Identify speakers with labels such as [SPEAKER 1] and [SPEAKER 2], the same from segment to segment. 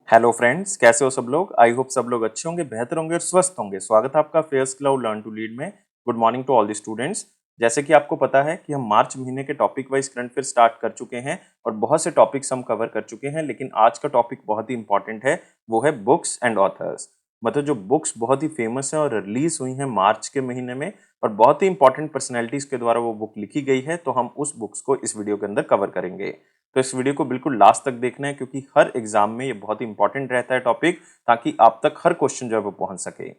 [SPEAKER 1] Hello friends, कैसे हो सब लोग। आई होप सब लोग अच्छे होंगे, बेहतर होंगे और स्वस्थ होंगे। स्वागत है आपका Fairs cloud learn to lead में। Good morning to all the students. जैसे कि आपको पता है कि हम मार्च महीने के topic wise current affair start कर चुके हैं और बहुत से टॉपिक्स हम कवर कर चुके हैं, लेकिन आज का टॉपिक बहुत ही इंपॉर्टेंट है। वो है बुक्स एंड ऑथर्स। मतलब जो बुक्स बहुत ही फेमस हैं और रिलीज हुई हैं मार्च के महीने में और बहुत ही इंपॉर्टेंट पर्सनैलिटीज के द्वारा वो बुक लिखी गई है, तो हम उस बुक्स को इस वीडियो के अंदर कवर करेंगे। तो इस वीडियो को बिल्कुल लास्ट तक देखना है, क्योंकि हर एग्जाम में ये बहुत ही इंपॉर्टेंट रहता है टॉपिक, ताकि आप तक हर क्वेश्चन जो है वो पहुंच सके।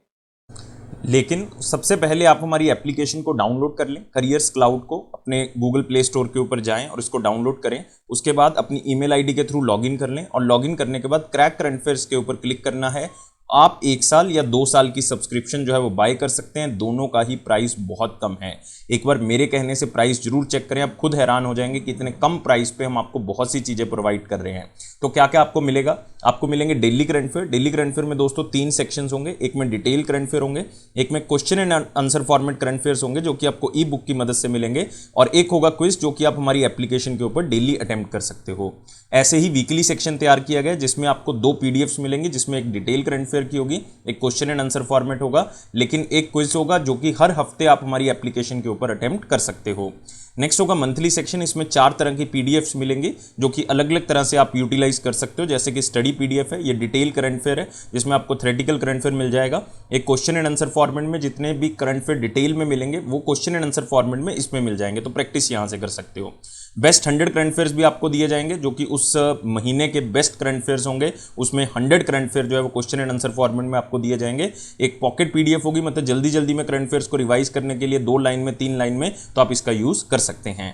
[SPEAKER 2] लेकिन सबसे पहले आप हमारी एप्लीकेशन को डाउनलोड कर लें, करियर्स क्लाउड को अपने गूगल प्ले स्टोर के ऊपर जाएं और इसको डाउनलोड करें। उसके बाद अपनी ईमेल आईडी के थ्रू लॉगिन कर लें और लॉगिन करने के बाद क्रैक करंट अफेयर्स के ऊपर क्लिक करना है। आप 1 साल या 2 साल की सब्सक्रिप्शन जो है वो बाय कर सकते हैं। दोनों का ही प्राइस बहुत कम है। एक बार मेरे कहने से प्राइस जरूर चेक करें, आप खुद हैरान हो जाएंगे कि इतने कम प्राइस पे हम आपको बहुत सी चीजें प्रोवाइड कर रहे हैं। तो क्या क्या आपको मिलेगा? आपको मिलेंगे daily current affair. Daily current affair में दोस्तों 3 सेक्शंस होंगे। एक में डिटेल करंट अफेयर होंगे, एक में question and answer format current affairs होंगे जो कि आपको ई बुक की मदद से मिलेंगे, और एक होगा क्विज जो कि आप हमारी एप्लीकेशन के ऊपर डेली अटेम्प्ट कर सकते हो। ऐसे ही वीकली सेक्शन तैयार किया गया जिसमें आपको 2 पीडीएफ्स मिलेंगी, जिसमें एक डिटेल करंट अफेयर की होगी, एक क्वेश्चन एंड आंसर फॉर्मेट होगा, लेकिन एक क्विज होगा जो कि हर हफ्ते आप हमारी एप्लीकेशन के ऊपर अटेम्प्ट कर सकते हो। नेक्स्ट होगा मंथली सेक्शन। इसमें 4 तरह की पीडीएफ्स मिलेंगी जो कि अलग अलग तरह से आप यूटिलाइज कर सकते हो। जैसे कि स्टडी पीडीएफ है, ये डिटेल करंट अफेयर है जिसमें आपको थ्योरेटिकल करंट अफेयर मिल जाएगा। एक क्वेश्चन एंड आंसर फॉर्मेट में जितने भी करंट अफेयर डिटेल में मिलेंगे वो क्वेश्चन एंड आंसर फॉर्मेट में इसमें मिल जाएंगे, तो प्रैक्टिस यहां से कर सकते हो। बेस्ट 100 करंट अफेयर्स भी आपको दिए जाएंगे जो कि उस महीने के बेस्ट करंट अफेयर्स होंगे। उसमें 100 करंट अफेयर जो है वो क्वेश्चन एंड आंसर फॉर्मेट में आपको दिए जाएंगे। एक पॉकेट पीडीएफ होगी, मतलब जल्दी जल्दी में करंट अफेयर्स को रिवाइज करने के लिए 2 लाइन में 3 लाइन में, तो आप इसका यूज कर सकते हैं।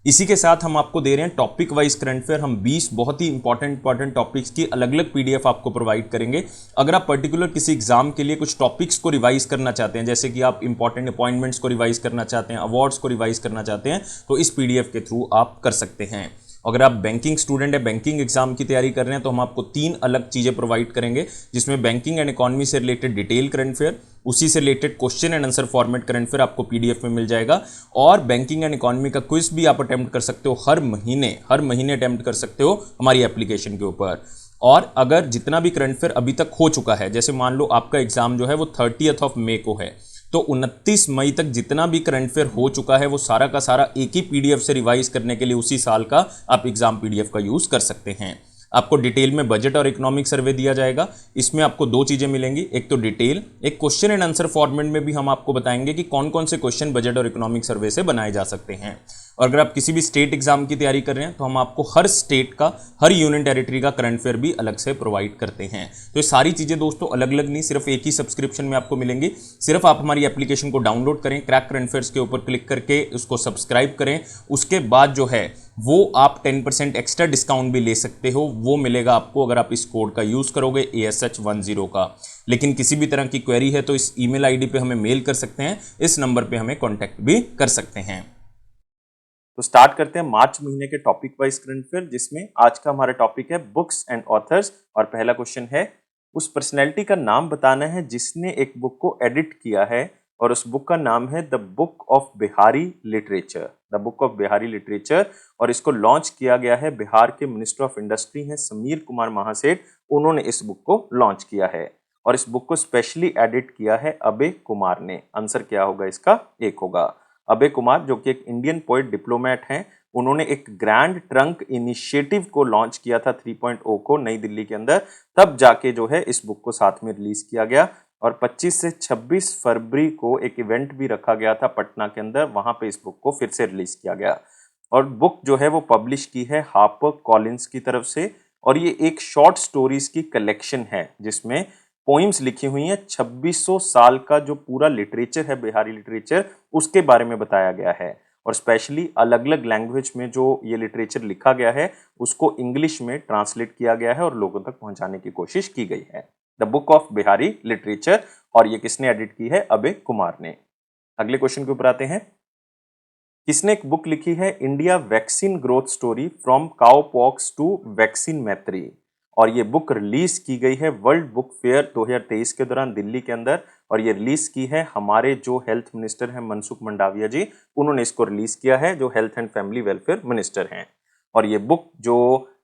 [SPEAKER 2] इसी के साथ हम आपको दे रहे हैं टॉपिक वाइज करंट अफेयर। हम 20 बहुत ही इंपॉर्टेंट टॉपिक्स की अलग अलग पीडीएफ आपको प्रोवाइड करेंगे। अगर आप पर्टिकुलर किसी एग्जाम के लिए कुछ टॉपिक्स को रिवाइज करना चाहते हैं, जैसे कि आप इंपॉर्टेंट अपॉइंटमेंट्स को रिवाइज करना चाहते हैं, अवार्ड्स को रिवाइज करना चाहते हैं, तो इस पीडीएफ के थ्रू आप कर सकते हैं। अगर आप बैंकिंग स्टूडेंट है, बैंकिंग एग्जाम की तैयारी कर रहे हैं, तो हम आपको 3 अलग चीजें प्रोवाइड करेंगे, जिसमें बैंकिंग एंड इकोनॉमी से रिलेटेड डिटेल करंट अफेयर, उसी से related question and answer format current affair आपको पीडीएफ में मिल जाएगा, और बैंकिंग एंड इकोनॉमी का क्विज भी आप अटेम्प्ट कर सकते हो। हर महीने अटेम्प्ट कर सकते हो हमारी एप्लीकेशन के ऊपर। और अगर जितना भी करंट अफेयर अभी तक हो चुका है, जैसे मान लो आपका एग्जाम जो है वो 30 मई को है, तो 29 मई तक जितना भी करंट अफेयर हो चुका है वो सारा का सारा एक ही पीडीएफ से रिवाइज करने के लिए उसी साल का आप एग्जाम पीडीएफ का यूज कर सकते हैं। आपको डिटेल में बजट और इकोनॉमिक सर्वे दिया जाएगा। इसमें आपको 2 चीजें मिलेंगी, एक तो डिटेल, एक क्वेश्चन एंड आंसर फॉर्मेट में भी हम आपको बताएंगे कि कौन कौन से क्वेश्चन बजट और इकोनॉमिक सर्वे से बनाए जा सकते हैं। और अगर आप किसी भी स्टेट एग्जाम की तैयारी कर रहे हैं तो हम आपको हर स्टेट का, हर यूनियन टेरिटरी का करंट अफेयर भी अलग से प्रोवाइड करते हैं। तो ये सारी चीजें दोस्तों अलग अलग नहीं, सिर्फ एक ही सब्सक्रिप्शन में आपको मिलेंगी। सिर्फ आप हमारी एप्लीकेशन को डाउनलोड करें, क्रैक करंट अफेयर्स के ऊपर क्लिक करके उसको सब्सक्राइब करें। उसके बाद जो है वो आप 10% एक्स्ट्रा डिस्काउंट भी ले सकते हो। वो मिलेगा आपको अगर आप इस कोड का यूज करोगे ASH10 का। लेकिन किसी भी तरह की क्वेरी है तो इस ईमेल आईडी पे हमें मेल कर सकते हैं, इस नंबर पे हमें कांटेक्ट भी कर सकते हैं।
[SPEAKER 1] तो स्टार्ट करते हैं मार्च महीने के टॉपिक वाइज करंट अफेयर, जिसमें आज का हमारा टॉपिक है बुक्स एंड ऑथर्स। और पहला क्वेश्चन है, उस पर्सनैलिटी का नाम बताना है जिसने एक बुक को एडिट किया है, और उस बुक का नाम है the book of Bihari literature. The book of Bihari literature, और इसको लॉन्च किया गया है बिहार के मिनिस्टर ऑफ इंडस्ट्री हैं समीर कुमार महासेठ, उन्होंने इस बुक को लॉन्च किया है। और इस बुक को स्पेशली एडिट किया है अबे कुमार ने। आंसर क्या होगा इसका? एक होगा। अबे कुमार जो कि एक इंडियन पोएट डिप्लोमेट हैं, उन्होंने एक ग्रैंड ट्रंक इनिशिएटिव को लॉन्च किया था 3.0 को नई दिल्ली के अंदर, तब जाके जो है इस बुक को साथ में रिलीज किया गया। और 25 से 26 फरवरी को एक इवेंट भी रखा गया था पटना के अंदर, वहां पे इस बुक को फिर से रिलीज किया गया। और बुक जो है वो पब्लिश की है हार्पर कॉलिंस की तरफ से, और ये एक शॉर्ट स्टोरीज की कलेक्शन है जिसमें पोइम्स लिखी हुई हैं। 2600 साल का जो पूरा लिटरेचर है बिहारी लिटरेचर, उसके बारे में बताया गया है। और स्पेशली अलग अलग लैंग्वेज में जो ये लिटरेचर लिखा गया है उसको इंग्लिश में ट्रांसलेट किया गया है और लोगों तक पहुंचाने की कोशिश की गई है। The book of Bihari literature, और ये किसने एडिट की है? अबे कुमार ने। अगले क्वेश्चन के ऊपर आते हैं। किसने एक बुक लिखी है India vaccine growth story from cowpox to vaccine Maitri? और ये बुक रिलीज की गई है वर्ल्ड बुक फेयर 2023 के दौरान दिल्ली के अंदर, और ये रिलीज की है हमारे जो हेल्थ मिनिस्टर हैं मनसुख मंडाविया जी, उन्होंने इसको रिलीज किया है, जो health and family welfare minister हैं। और ये बुक जो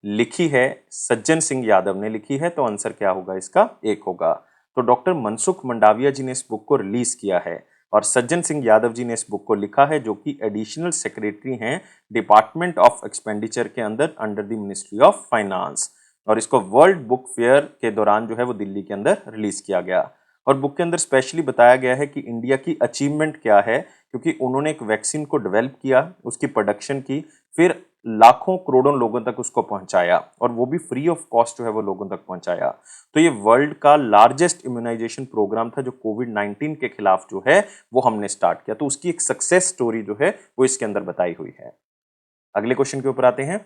[SPEAKER 1] लिखी है सज्जन सिंह यादव ने लिखी है, तो आंसर क्या होगा इसका? एक होगा। तो डॉक्टर मनसुख मंडाविया जी ने इस बुक को रिलीज किया है और सज्जन सिंह यादव जी ने इस बुक को लिखा है, जो कि एडिशनल सेक्रेटरी हैं डिपार्टमेंट ऑफ एक्सपेंडिचर के अंदर under the ministry of finance. और इसको वर्ल्ड बुक फेयर के दौरान जो है वो दिल्ली के अंदर रिलीज किया गया। और बुक के अंदर स्पेशली बताया गया है कि इंडिया की अचीवमेंट क्या है, क्योंकि उन्होंने एक वैक्सीन को डेवलप किया, उसकी प्रोडक्शन की, फिर लाखों करोड़ों लोगों तक उसको पहुंचाया और वो भी फ्री ऑफ कॉस्ट जो है वो लोगों तक पहुंचाया। तो ये वर्ल्ड का लार्जेस्ट इम्यूनाइजेशन प्रोग्राम था जो कोविड-19 के खिलाफ जो है वो हमने स्टार्ट किया। तो उसकी एक सक्सेस स्टोरी जो है वो इसके अंदर बताई हुई है। अगले क्वेश्चन के ऊपर आते हैं।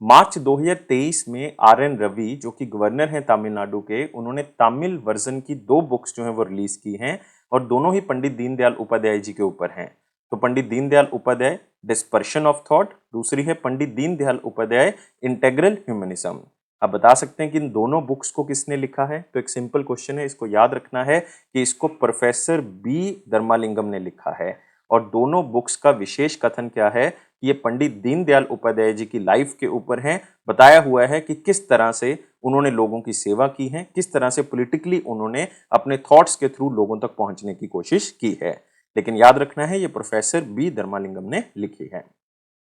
[SPEAKER 1] मार्च 2023 में आर एन रवि जो कि गवर्नर हैं तमिलनाडु के, उन्होंने तमिल वर्जन की 2 बुक्स जो हैं वो रिलीज की हैं और दोनों ही पंडित दीनदयाल उपाध्याय जी के ऊपर हैं। तो Pandit Deendayal Upadhyaya dispersion of thought, दूसरी है पंडित दीनदयाल उपाध्याय इंटेग्रल ह्यूमनिज्म। आप बता सकते हैं कि इन दोनों बुक्स को किसने लिखा है? तो एक सिंपल क्वेश्चन है, इसको याद रखना है कि इसको प्रोफेसर बी धर्मालिंगम ने लिखा है। और दोनों बुक्स का विशेष कथन क्या है? ये पंडित दीनदयाल उपाध्याय जी की लाइफ के ऊपर है। बताया हुआ है कि किस तरह से उन्होंने लोगों की सेवा की है, किस तरह से पॉलिटिकली उन्होंने अपने थॉट्स के थ्रू लोगों तक पहुंचने की कोशिश की है। लेकिन याद रखना है ये प्रोफेसर बी धर्मालिंगम ने लिखी है।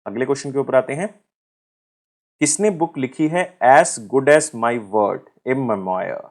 [SPEAKER 1] अगले क्वेश्चन के ऊपर आते हैं। किसने बुक लिखी है as good as my word a memoir?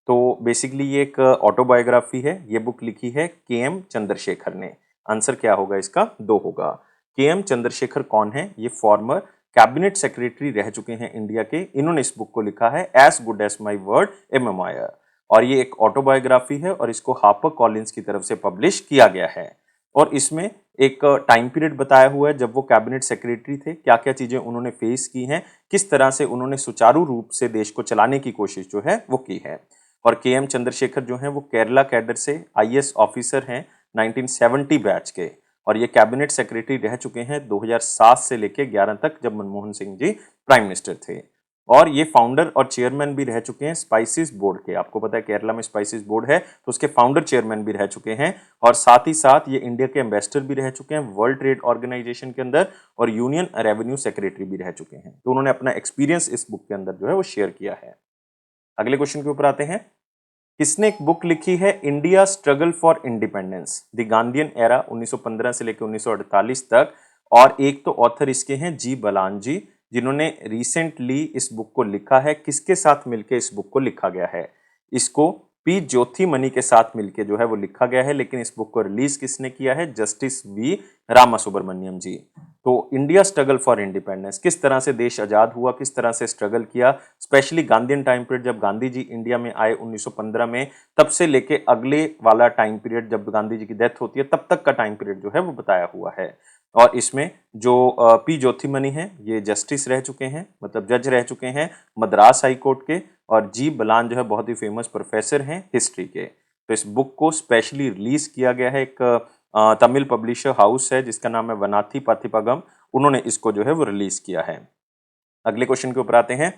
[SPEAKER 1] तो बेसिकली ये एक ऑटोबायोग्राफी है। ये बुक लिखी है के एम चंद्रशेखर ने। आंसर क्या होगा इसका? 2 होगा। के एम चंद्रशेखर कौन है? ये फॉर्मर कैबिनेट सेक्रेटरी रह चुके हैं इंडिया के। इन्होंने इस बुक को लिखा है as good as my word a memoir और ये एक ऑटोबायोग्राफी है और इसको हार्पर कॉलिंस की तरफ से पब्लिश किया गया है। और इसमें एक टाइम पीरियड बताया हुआ है जब वो कैबिनेट सेक्रेटरी थे, क्या क्या चीजें उन्होंने फेस की हैं, किस तरह से उन्होंने सुचारू रूप से देश को चलाने की कोशिश जो है वो की है। और के एम चंद्रशेखर जो हैं वो केरला कैडर से आईएएस ऑफिसर हैं 1970 बैच के और ये कैबिनेट सेक्रेटरी रह चुके हैं 2007 से लेकर 11 तक जब मनमोहन सिंह जी प्राइम मिनिस्टर थे। और ये फाउंडर और चेयरमैन भी रह चुके हैं स्पाइसेस बोर्ड के। आपको पता है केरला में स्पाइसेस बोर्ड है, तो उसके फाउंडर चेयरमैन भी रह चुके हैं और साथ ही साथ ये इंडिया के एम्बेसडर भी रह चुके हैं वर्ल्ड ट्रेड ऑर्गेनाइजेशन के अंदर और यूनियन रेवेन्यू सेक्रेटरी भी रह चुके हैं। तो उन्होंने अपना एक्सपीरियंस इस बुक के अंदर जो है वो शेयर किया है। अगले क्वेश्चन के ऊपर आते हैं। किसने एक बुक लिखी है India struggle for independence the Gandhian era 1915 से लेकर 1948 तक? और एक तो ऑथर इसके हैं जी बलान जी, जिन्होंने रिसेंटली इस बुक को लिखा है। किसके साथ मिलकर इस बुक को लिखा गया है? इसको पी ज्योतिमणि के साथ मिलकर जो है वो लिखा गया है, लेकिन इस बुक को रिलीज किसने किया है? जस्टिस वी रामासुब्रमण्यम जी। तो इंडिया स्ट्रगल फॉर इंडिपेंडेंस, किस तरह से देश आजाद हुआ, किस तरह से स्ट्रगल किया, स्पेशली गांधीयन टाइम पीरियड जब गांधी जी इंडिया में आए 1915 में, तब से लेके अगले वाला टाइम पीरियड जब गांधी जी की डेथ होती है तब तक का टाइम पीरियड जो है वो बताया हुआ है। और इसमें जो पी ज्योतिमणि हैं ये जस्टिस रह चुके हैं, मतलब जज रह चुके हैं मद्रास हाई कोर्ट के, और जी बलान जो है बहुत ही फेमस प्रोफेसर हैं हिस्ट्री के। तो इस बुक को स्पेशली रिलीज किया गया है, एक तमिल पब्लिशर हाउस है जिसका नाम है वनाथी पाथिपगम, उन्होंने इसको जो है वो रिलीज किया है। अगले क्वेश्चन के ऊपर आते हैं।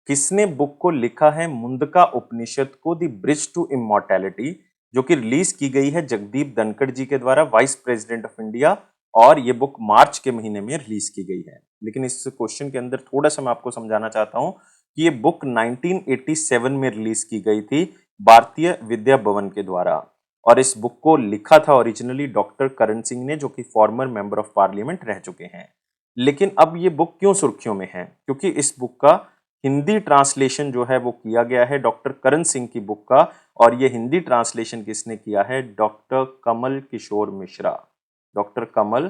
[SPEAKER 1] किसने बुक को लिखा है मुंडका उपनिषद को द ब्रिज टू इमॉर्टैलिटी, जो कि रिलीज की गई है जगदीप धनखड़ जी के द्वारा, वाइस प्रेसिडेंट ऑफ इंडिया, और ये बुक मार्च के महीने में रिलीज की गई है। लेकिन इस क्वेश्चन के अंदर थोड़ा सा मैं आपको समझाना चाहता हूं कि ये बुक 1987 में रिलीज की गई थी भारतीय विद्या भवन के द्वारा और इस बुक को लिखा था ओरिजिनली डॉक्टर करण सिंह ने, जो कि फॉर्मर मेंबर ऑफ पार्लियामेंट रह चुके हैं। लेकिन अब ये बुक क्यों सुर्खियों में है? क्योंकि इस बुक का हिंदी ट्रांसलेशन जो है वो किया गया है डॉक्टर करण सिंह की बुक का, और ये हिंदी ट्रांसलेशन किसने किया है? डॉक्टर कमल किशोर मिश्रा। डॉक्टर कमल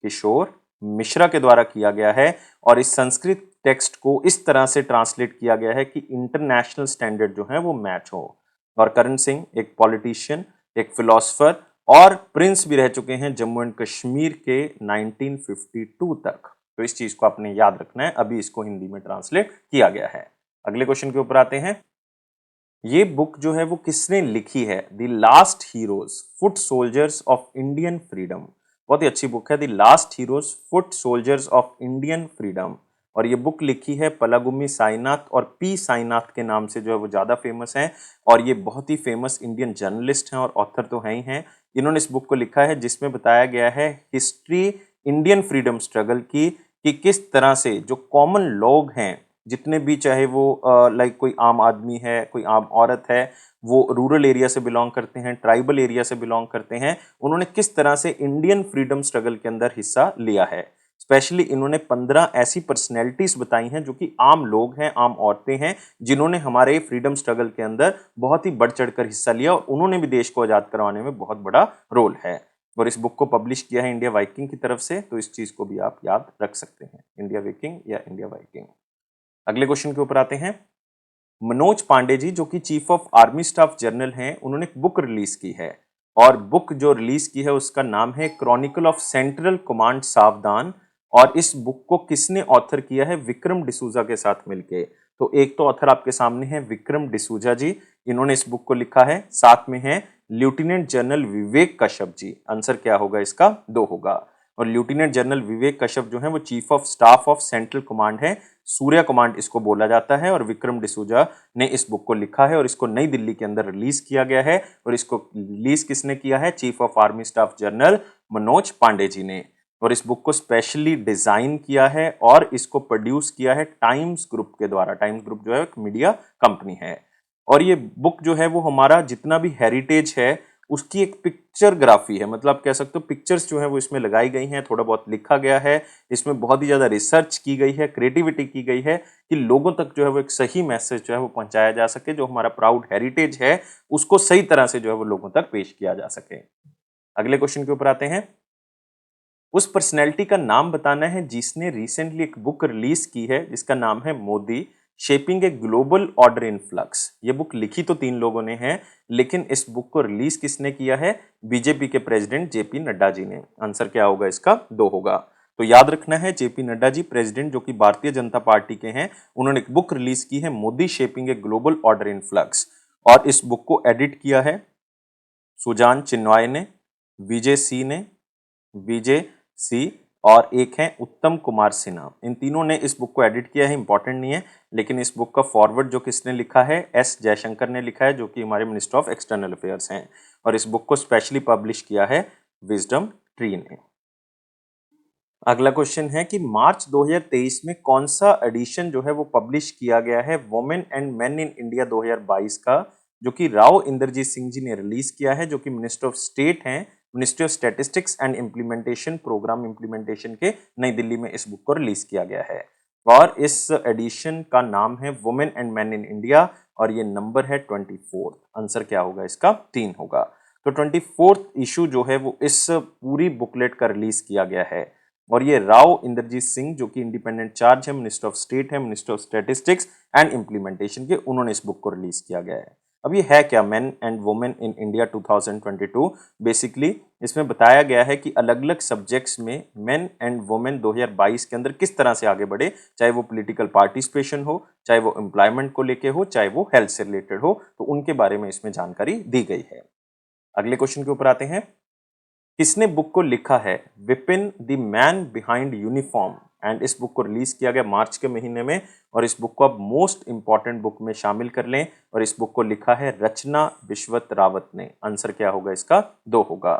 [SPEAKER 1] किशोर मिश्रा के द्वारा किया गया है और इस संस्कृत टेक्स्ट को इस तरह से ट्रांसलेट किया गया है कि इंटरनेशनल स्टैंडर्ड जो है वो मैच हो। और करण सिंह एक पॉलिटिशियन, एक फिलोसफर और प्रिंस भी रह चुके हैं जम्मू एंड कश्मीर के 1952 तक। तो इस चीज को आपने याद रखना है, अभी इसको हिंदी में ट्रांसलेट किया गया है। अगले क्वेश्चन के ऊपर आते हैं। ये बुक जो है वो किसने लिखी है? The last heroes foot soldiers of Indian freedom. बहुत ही अच्छी बुक है, the last heroes foot soldiers of Indian freedom, और ये बुक लिखी है पलागुमी साईनाथ, और पी साईनाथ के नाम से जो है वो ज्यादा फेमस है, और ये बहुत ही फेमस इंडियन जर्नलिस्ट हैं और ऑथर तो हैं ही हैं। इन्होंने इस बुक को लिखा है जिसमें बताया गया है हिस्ट्री इंडियन फ्रीडम स्ट्रगल की कि किस तरह से जो कॉमन लोग हैं, जितने भी, चाहे वो लाइक कोई आम आदमी है, कोई आम औरत है, वो रूरल एरिया से बिलोंग करते हैं, ट्राइबल एरिया से बिलोंग करते हैं, उन्होंने किस तरह से इंडियन फ्रीडम स्ट्रगल के अंदर हिस्सा लिया है। स्पेशली इन्होंने 15 ऐसी पर्सनैलिटीज बताई हैं जो कि आम लोग हैं, आम औरतें हैं, जिन्होंने हमारे फ्रीडम स्ट्रगल के अंदर बहुत ही बढ़ चढ़कर हिस्सा लिया और उन्होंने भी देश को आजाद करवाने में बहुत बड़ा रोल है। और इस बुक को पब्लिश किया है इंडिया वाइकिंग की तरफ से, तो इस चीज को भी आप याद रख सकते हैं, इंडिया वाइकिंग या इंडिया वाइकिंग। अगले क्वेश्चन के ऊपर आते हैं। मनोज पांडे जी, जो कि chief of army staff general हैं, उन्होंने एक बुक रिलीज की है और बुक जो रिलीज की है उसका नाम है क्रॉनिकल ऑफ सेंट्रल कमांड सावधान। और इस बुक को किसने ऑथर किया है? विक्रम डिसूजा के साथ मिलके। तो एक तो ऑथर आपके सामने है विक्रम डिसूजा जी, इन्होंने इस बुक को लिखा है। साथ में है लेफ्टिनेंट जनरल विवेक कश्यप जी। आंसर क्या होगा इसका? 2 होगा। और लेफ्टिनेंट जनरल विवेक कश्यप जो है वो chief of staff of central command है, सूर्या कमांड इसको बोला जाता है। और विक्रम डिसूजा ने इस बुक को लिखा है और इसको नई दिल्ली के अंदर रिलीज किया गया है। और इसको रिलीज किसने किया है? Chief of army staff general Manoj Pande ji ने। और इस बुक को स्पेशली डिजाइन किया है और इसको प्रोड्यूस किया है टाइम्स ग्रुप के द्वारा। टाइम्स ग्रुप जो है एक मीडिया कंपनी है। और ये बुक जो है वो हमारा जितना भी हेरिटेज है उसकी एक पिक्चरग्राफी है, मतलब आप कह सकते हो पिक्चर्स जो है वो इसमें लगाई गई हैं, थोड़ा बहुत लिखा गया है, इसमें बहुत ही ज्यादा रिसर्च की गई है, क्रिएटिविटी की गई है कि लोगों तक जो है वो एक सही मैसेज जो है वो पहुंचाया जा सके, जो हमारा प्राउड हेरिटेज है उसको सही तरह से जो है वो लोगों तक पेश किया जा सके। अगले क्वेश्चन के ऊपर आते हैं। उस पर्सनैलिटी का नाम बताना है जिसने रिसेंटली एक बुक रिलीज की है जिसका नाम है Modi shaping a global order in flux. ये बुक लिखी तो 3 लोगों ने है, लेकिन इस बुक को रिलीज किसने किया है? बीजेपी के प्रेसिडेंट जेपी नड्डा जी ने। आंसर क्या होगा इसका? 2 होगा। तो याद रखना है, जेपी नड्डा जी प्रेसिडेंट जो कि भारतीय जनता पार्टी के हैं, उन्होंने एक बुक रिलीज की है Modi shaping a global order in flux. और इस बुक को एडिट किया है सुजान चिन्वाय ने, विजय सी ने, विजय सी और एक है उत्तम कुमार सिन्हा। इन तीनों ने इस बुक को एडिट किया है, इंपॉर्टेंट नहीं है। लेकिन इस बुक का फॉरवर्ड जो किसने लिखा है? एस जयशंकर ने लिखा है, जो कि हमारे मिनिस्टर ऑफ एक्सटर्नल अफेयर्स हैं। और इस बुक को स्पेशली पब्लिश किया है विजडम ट्री ने। अगला क्वेश्चन है कि मार्च 2023 में कौन सा एडिशन जो है वो पब्लिश किया गया है women and main in India 2022 का, जो कि राव इंद्रजीत सिंह जी ने रिलीज किया है, जो कि मिनिस्टर ऑफ स्टेट हैं, ministry of statistics and implementation, programme implementation के, नई दिल्ली में इस बुक को रिलीज किया गया है। और इस एडिशन का नाम है women and main in India और ये नंबर है 24। आंसर क्या होगा इसका? 3 होगा। तो 24th इशू जो है वो इस पूरी बुकलेट का रिलीज किया गया है। और ये राव इंद्रजीत सिंह जो कि इंडिपेंडेंट चार्ज है, मिनिस्टर ऑफ स्टेट है, minister of statistics and implementation के, उन्होंने इस बुक को रिलीज किया गया है। अब ये है क्या? Main and women in India 2022। Basically इसमें बताया गया है कि अलग अलग सब्जेक्ट्स में मेन एंड वुमेन 2022 के अंदर किस तरह से आगे बढ़े, चाहे वो पॉलिटिकल पार्टिसिपेशन हो, चाहे वो एम्प्लॉयमेंट को लेके हो, चाहे वो हेल्थ से रिलेटेड हो, तो उनके बारे में इसमें जानकारी दी गई है। अगले क्वेश्चन के ऊपर आते हैं। किसने बुक को लिखा है? Vipin the man behind uniform. And इस बुक को रिलीज किया गया मार्च के महीने में। और इस बुक को आप मोस्ट इंपॉर्टेंट बुक में शामिल कर लें। और इस बुक को लिखा है रचना बिश्वत रावत ने। आंसर क्या होगा इसका? 2 होगा।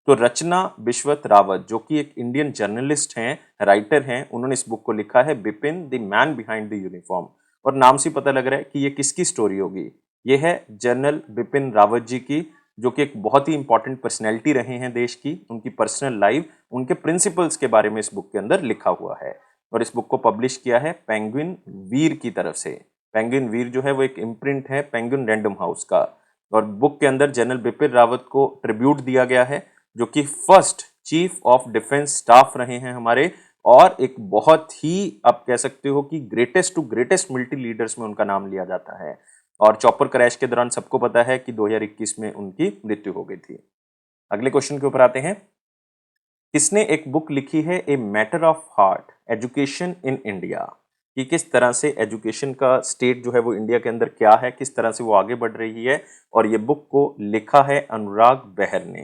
[SPEAKER 1] तो रचना बिश्वत रावत जो कि एक इंडियन जर्नलिस्ट हैं, राइटर हैं, उन्होंने इस बुक को लिखा है Vipin the man behind the uniform. और नाम से पता लग रहा है कि ये किसकी स्टोरी होगी। ये है जनरल बिपिन रावत जी की, जो कि एक बहुत ही इंपॉर्टेंट पर्सनैलिटी रहे हैं देश की। उनकी पर्सनल लाइफ, उनके प्रिंसिपल्स के बारे में इस बुक के अंदर लिखा हुआ है। और इस बुक को पब्लिश किया है पेंगुइन वीर की तरफ से। पेंगुइन वीर जो है वो एक इम्प्रिंट है पेंगुइन रैंडम हाउस का। और बुक के अंदर जनरल बिपिन रावत को ट्रिब्यूट दिया गया है, जो कि first chief of defence staff रहे हैं हमारे, और एक बहुत ही आप कह सकते हो कि greatest to greatest military leaders में उनका नाम लिया जाता है। और चॉपर क्रैश के दौरान सबको पता है कि 2021 में उनकी मृत्यु हो गई थी। अगले क्वेश्चन के ऊपर आते हैं। किसने एक बुक लिखी है a matter of heart education in India, कि किस तरह से एजुकेशन का स्टेट जो है वो इंडिया के अंदर क्या है, किस तरह से वो आगे बढ़ रही है। और ये बुक को लिखा है अनुराग बहर ने।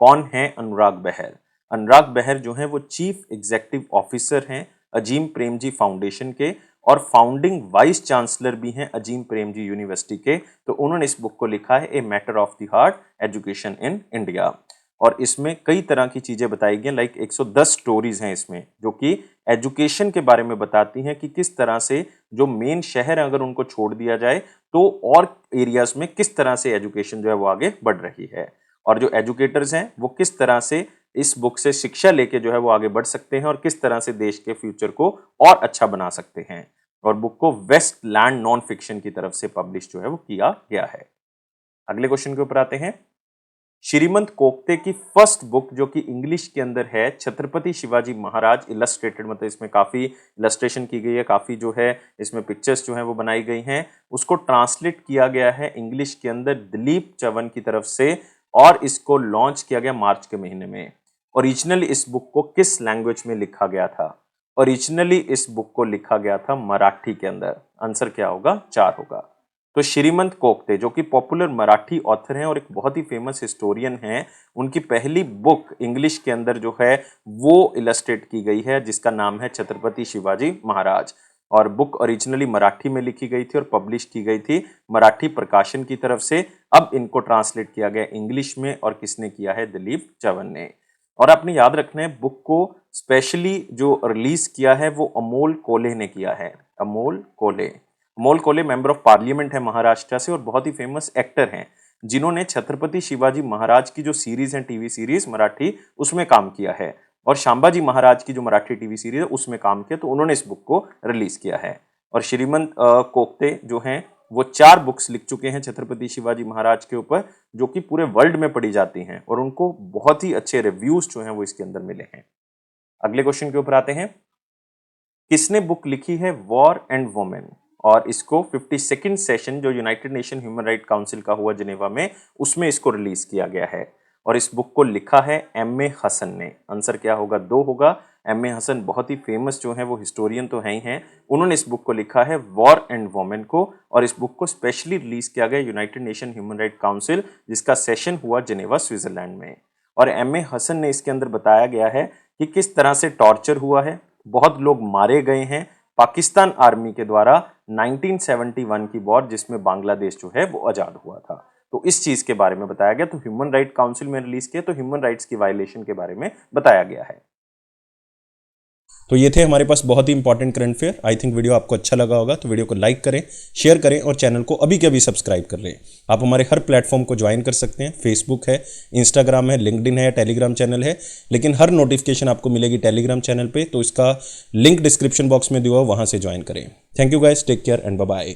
[SPEAKER 1] कौन है अनुराग बहर? अनुराग बहर जो है वो चीफ एग्जीक्यूटिव ऑफिसर हैं अजीम प्रेमजी फाउंडेशन के, और फाउंडिंग वाइस चांसलर भी हैं अजीम प्रेमजी यूनिवर्सिटी के। तो उन्होंने इस बुक को लिखा है a matter of the heart education in India. और इसमें कई तरह की चीजें बताई गई, लाइक 110 स्टोरीज हैं इसमें जो कि एजुकेशन के बारे में बताती हैं कि किस तरह से जो मेन शहर है अगर उनको छोड़ दिया जाए तो और एरियाज में किस तरह से एजुकेशन जो है वो आगे बढ़ रही है, और जो एजुकेटर्स हैं वो किस तरह से इस बुक से शिक्षा लेके जो है वो आगे बढ़ सकते हैं और किस तरह से देश के फ्यूचर को और अच्छा बना सकते हैं। और बुक को वेस्टलैंड नॉन फिक्शन की तरफ से पब्लिश जो है वो किया गया है। अगले क्वेश्चन के ऊपर आते हैं। श्रीमंत कोकते की फर्स्ट बुक जो कि इंग्लिश के अंदर है छत्रपति शिवाजी महाराज इलस्ट्रेटेड, मतलब इसमें काफी इलस्ट्रेशन की गई है, काफी जो है इसमें पिक्चर्स जो है वो बनाई गई हैं, उसको ट्रांसलेट किया गया है इंग्लिश के अंदर दिलीप चवन की तरफ से और इसको लॉन्च किया गया मार्च के महीने में। ओरिजिनली इस बुक को किस लैंग्वेज में लिखा गया था? ओरिजिनली इस बुक को लिखा गया था मराठी के अंदर। आंसर क्या होगा? 4 होगा। तो श्रीमंत कोकते जो कि पॉपुलर मराठी ऑथर हैं और एक बहुत ही फेमस हिस्टोरियन हैं, उनकी पहली बुक इंग्लिश के अंदर जो है वो इलस्ट्रेट की गई है जिसका नाम है छत्रपति शिवाजी महाराज, और बुक ओरिजिनली मराठी में लिखी गई थी और पब्लिश की गई थी मराठी प्रकाशन की तरफ से। अब इनको ट्रांसलेट किया गया इंग्लिश में और किसने किया है? दिलीप चवन ने। और आपने याद रखना है बुक को स्पेशली जो रिलीज किया है वो अमोल कोल्हे ने किया है। Amol Kolhe member of parliament है महाराष्ट्र से और बहुत ही फेमस एक्टर हैं जिन्होंने छत्रपति शिवाजी महाराज की जो सीरीज है टीवी सीरीज मराठी उसमें काम किया है और शांबाजी महाराज की जो मराठी टीवी सीरीज है उसमें काम किया, तो उन्होंने इस बुक को रिलीज किया है। और श्रीमंत कोकते जो हैं वो 4 बुक्स लिख चुके हैं छत्रपति शिवाजी महाराज के ऊपर जो कि पूरे वर्ल्ड में पढ़ी जाती हैं और उनको बहुत ही अच्छे रिव्यूज जो हैं वो इसके अंदर मिले हैं। अगले क्वेश्चन के ऊपर आते हैं। किसने बुक लिखी है वॉर एंड वुमेन? और इसको 52nd सेशन जो United nation human right council का हुआ जिनेवा में उसमें इसको रिलीज किया गया है और इस बुक को लिखा है M.A. हसन ने। आंसर क्या होगा? 2 होगा। M.A. हसन बहुत ही फेमस जो है वो हिस्टोरियन तो है ही हैं, उन्होंने इस बुक को लिखा है वॉर एंड वुमेन को और इस बुक को स्पेशली रिलीज किया गया United nation human right council जिसका सेशन हुआ जिनेवा स्विट्जरलैंड में। और M.A. हसन ने इसके अंदर बताया गया है कि किस तरह से टॉर्चर हुआ है, बहुत लोग मारे गए हैं पाकिस्तान आर्मी के द्वारा 1971 की वॉर जिसमें बांग्लादेश जो है वो आजाद हुआ था, तो इस चीज के बारे में बताया गया। तो ह्यूमन राइट काउंसिल में रिलीज किया तो ह्यूमन राइट्स की वायलेशन के बारे में बताया गया है।
[SPEAKER 2] तो ये थे हमारे पास बहुत ही important current affair. I think video आपको अच्छा लगा होगा, तो वीडियो को लाइक करें, शेयर करें और चैनल को अभी के अभी सब्सक्राइब कर लें। आप हमारे हर प्लेटफॉर्म को ज्वाइन कर सकते हैं, फेसबुक है, इंस्टाग्राम है, लिंक्डइन है, टेलीग्राम चैनल है, लेकिन हर नोटिफिकेशन आपको मिलेगी टेलीग्राम चैनल पे, तो इसका लिंक डिस्क्रिप्शन बॉक्स में दिया हुआ, वहां से ज्वाइन करें। Thank you guys, take care and bye bye.